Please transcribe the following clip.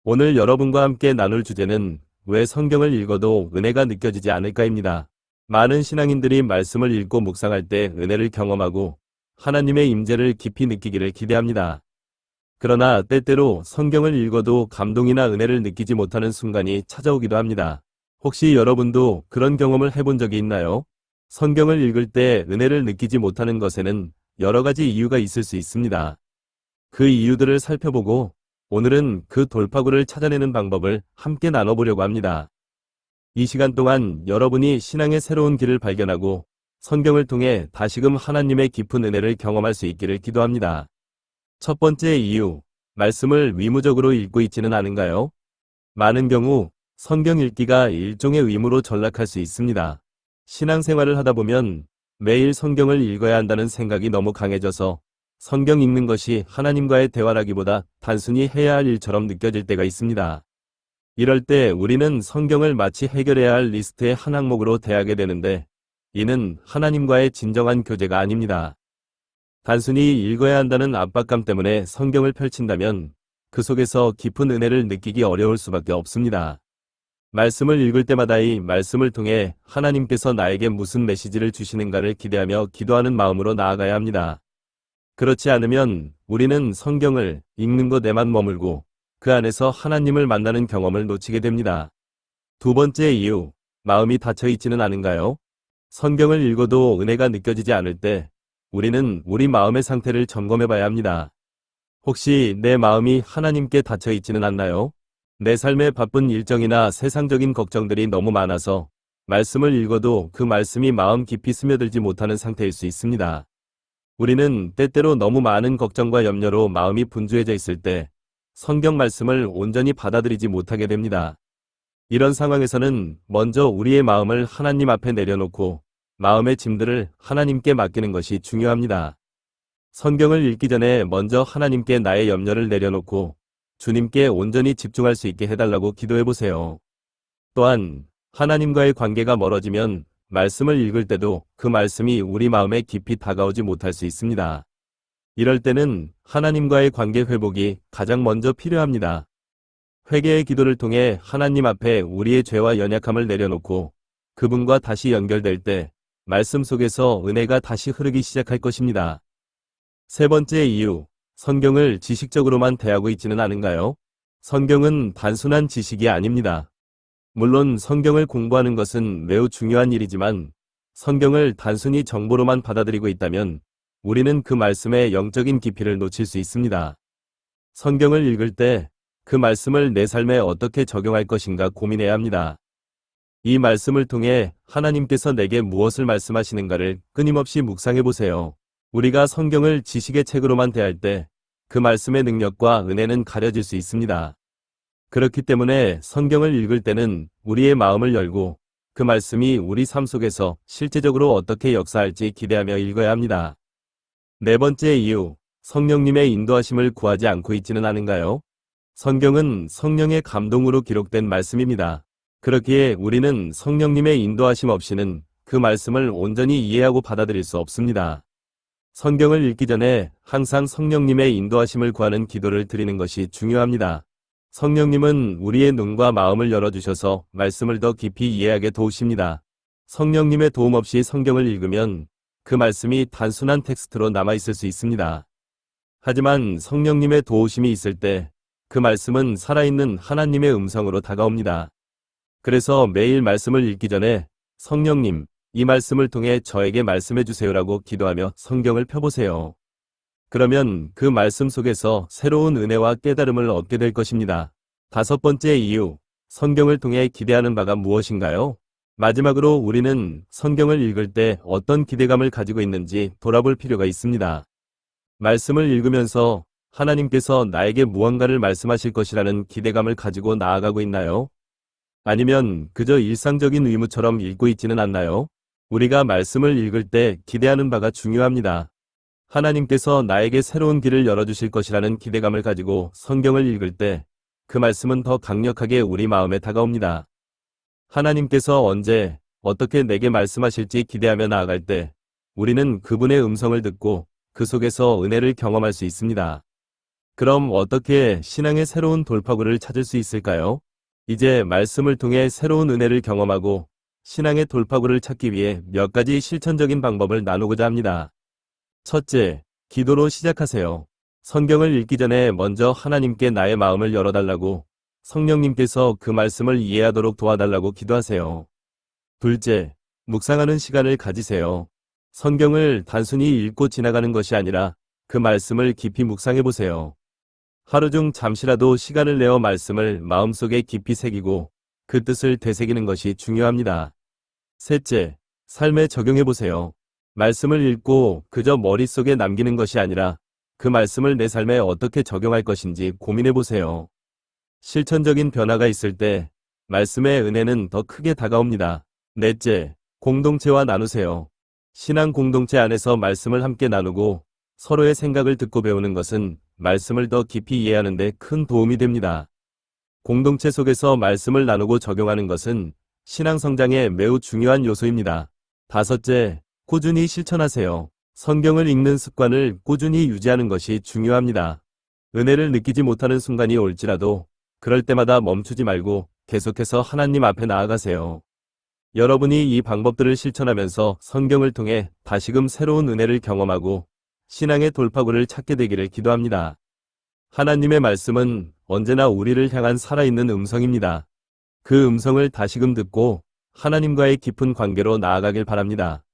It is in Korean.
오늘 여러분과 함께 나눌 주제는 왜 성경을 읽어도 은혜가 느껴지지 않을까입니다. 많은 신앙인들이 말씀을 읽고 묵상할 때 은혜를 경험하고 하나님의 임재를 깊이 느끼기를 기대합니다. 그러나 때때로 성경을 읽어도 감동이나 은혜를 느끼지 못하는 순간이 찾아오기도 합니다. 혹시 여러분도 그런 경험을 해본 적이 있나요? 성경을 읽을 때 은혜를 느끼지 못하는 것에는 여러 가지 이유가 있을 수 있습니다. 그 이유들을 살펴보고 오늘은 그 돌파구를 찾아내는 방법을 함께 나눠보려고 합니다. 이 시간 동안 여러분이 신앙의 새로운 길을 발견하고 성경을 통해 다시금 하나님의 깊은 은혜를 경험할 수 있기를 기도합니다. 첫 번째 이유, 말씀을 의무적으로 읽고 있지는 않은가요? 많은 경우 성경 읽기가 일종의 의무로 전락할 수 있습니다. 신앙생활을 하다 보면 매일 성경을 읽어야 한다는 생각이 너무 강해져서 성경 읽는 것이 하나님과의 대화라기보다 단순히 해야 할 일처럼 느껴질 때가 있습니다. 이럴 때 우리는 성경을 마치 해결해야 할 리스트의 한 항목으로 대하게 되는데 이는 하나님과의 진정한 교제가 아닙니다. 단순히 읽어야 한다는 압박감 때문에 성경을 펼친다면 그 속에서 깊은 은혜를 느끼기 어려울 수밖에 없습니다. 말씀을 읽을 때마다 이 말씀을 통해 하나님께서 나에게 무슨 메시지를 주시는가를 기대하며 기도하는 마음으로 나아가야 합니다. 그렇지 않으면 우리는 성경을 읽는 것에만 머물고 그 안에서 하나님을 만나는 경험을 놓치게 됩니다. 두 번째 이유, 마음이 닫혀 있지는 않은가요? 성경을 읽어도 은혜가 느껴지지 않을 때 우리는 우리 마음의 상태를 점검해 봐야 합니다. 혹시 내 마음이 하나님께 닫혀 있지는 않나요? 내 삶의 바쁜 일정이나 세상적인 걱정들이 너무 많아서 말씀을 읽어도 그 말씀이 마음 깊이 스며들지 못하는 상태일 수 있습니다. 우리는 때때로 너무 많은 걱정과 염려로 마음이 분주해져 있을 때 성경 말씀을 온전히 받아들이지 못하게 됩니다. 이런 상황에서는 먼저 우리의 마음을 하나님 앞에 내려놓고 마음의 짐들을 하나님께 맡기는 것이 중요합니다. 성경을 읽기 전에 먼저 하나님께 나의 염려를 내려놓고 주님께 온전히 집중할 수 있게 해달라고 기도해보세요. 또한 하나님과의 관계가 멀어지면 말씀을 읽을 때도 그 말씀이 우리 마음에 깊이 다가오지 못할 수 있습니다. 이럴 때는 하나님과의 관계 회복이 가장 먼저 필요합니다. 회개의 기도를 통해 하나님 앞에 우리의 죄와 연약함을 내려놓고 그분과 다시 연결될 때 말씀 속에서 은혜가 다시 흐르기 시작할 것입니다. 세 번째 이유, 성경을 지식적으로만 대하고 있지는 않은가요? 성경은 단순한 지식이 아닙니다. 물론 성경을 공부하는 것은 매우 중요한 일이지만 성경을 단순히 정보로만 받아들이고 있다면 우리는 그 말씀의 영적인 깊이를 놓칠 수 있습니다. 성경을 읽을 때 그 말씀을 내 삶에 어떻게 적용할 것인가 고민해야 합니다. 이 말씀을 통해 하나님께서 내게 무엇을 말씀하시는가를 끊임없이 묵상해 보세요. 우리가 성경을 지식의 책으로만 대할 때 그 말씀의 능력과 은혜는 가려질 수 있습니다. 그렇기 때문에 성경을 읽을 때는 우리의 마음을 열고 그 말씀이 우리 삶 속에서 실제적으로 어떻게 역사할지 기대하며 읽어야 합니다. 네 번째 이유, 성령님의 인도하심을 구하지 않고 있지는 않은가요? 성경은 성령의 감동으로 기록된 말씀입니다. 그렇기에 우리는 성령님의 인도하심 없이는 그 말씀을 온전히 이해하고 받아들일 수 없습니다. 성경을 읽기 전에 항상 성령님의 인도하심을 구하는 기도를 드리는 것이 중요합니다. 성령님은 우리의 눈과 마음을 열어주셔서 말씀을 더 깊이 이해하게 도우십니다. 성령님의 도움 없이 성경을 읽으면 그 말씀이 단순한 텍스트로 남아있을 수 있습니다. 하지만 성령님의 도우심이 있을 때 그 말씀은 살아있는 하나님의 음성으로 다가옵니다. 그래서 매일 말씀을 읽기 전에 성령님, 이 말씀을 통해 저에게 말씀해 주세요라고 기도하며 성경을 펴보세요. 그러면 그 말씀 속에서 새로운 은혜와 깨달음을 얻게 될 것입니다. 다섯 번째 이유, 성경을 통해 기대하는 바가 무엇인가요? 마지막으로 우리는 성경을 읽을 때 어떤 기대감을 가지고 있는지 돌아볼 필요가 있습니다. 말씀을 읽으면서 하나님께서 나에게 무언가를 말씀하실 것이라는 기대감을 가지고 나아가고 있나요? 아니면 그저 일상적인 의무처럼 읽고 있지는 않나요? 우리가 말씀을 읽을 때 기대하는 바가 중요합니다. 하나님께서 나에게 새로운 길을 열어주실 것이라는 기대감을 가지고 성경을 읽을 때 그 말씀은 더 강력하게 우리 마음에 다가옵니다. 하나님께서 언제, 어떻게 내게 말씀하실지 기대하며 나아갈 때 우리는 그분의 음성을 듣고 그 속에서 은혜를 경험할 수 있습니다. 그럼 어떻게 신앙의 새로운 돌파구를 찾을 수 있을까요? 이제 말씀을 통해 새로운 은혜를 경험하고 신앙의 돌파구를 찾기 위해 몇 가지 실천적인 방법을 나누고자 합니다. 첫째, 기도로 시작하세요. 성경을 읽기 전에 먼저 하나님께 나의 마음을 열어달라고, 성령님께서 그 말씀을 이해하도록 도와달라고 기도하세요. 둘째, 묵상하는 시간을 가지세요. 성경을 단순히 읽고 지나가는 것이 아니라 그 말씀을 깊이 묵상해 보세요. 하루 중 잠시라도 시간을 내어 말씀을 마음속에 깊이 새기고 그 뜻을 되새기는 것이 중요합니다. 셋째, 삶에 적용해 보세요. 말씀을 읽고 그저 머릿속에 남기는 것이 아니라 그 말씀을 내 삶에 어떻게 적용할 것인지 고민해 보세요. 실천적인 변화가 있을 때 말씀의 은혜는 더 크게 다가옵니다. 넷째, 공동체와 나누세요. 신앙 공동체 안에서 말씀을 함께 나누고 서로의 생각을 듣고 배우는 것은 말씀을 더 깊이 이해하는 데 큰 도움이 됩니다. 공동체 속에서 말씀을 나누고 적용하는 것은 신앙 성장에 매우 중요한 요소입니다. 다섯째, 꾸준히 실천하세요. 성경을 읽는 습관을 꾸준히 유지하는 것이 중요합니다. 은혜를 느끼지 못하는 순간이 올지라도 그럴 때마다 멈추지 말고 계속해서 하나님 앞에 나아가세요. 여러분이 이 방법들을 실천하면서 성경을 통해 다시금 새로운 은혜를 경험하고 신앙의 돌파구를 찾게 되기를 기도합니다. 하나님의 말씀은 언제나 우리를 향한 살아있는 음성입니다. 그 음성을 다시금 듣고 하나님과의 깊은 관계로 나아가길 바랍니다.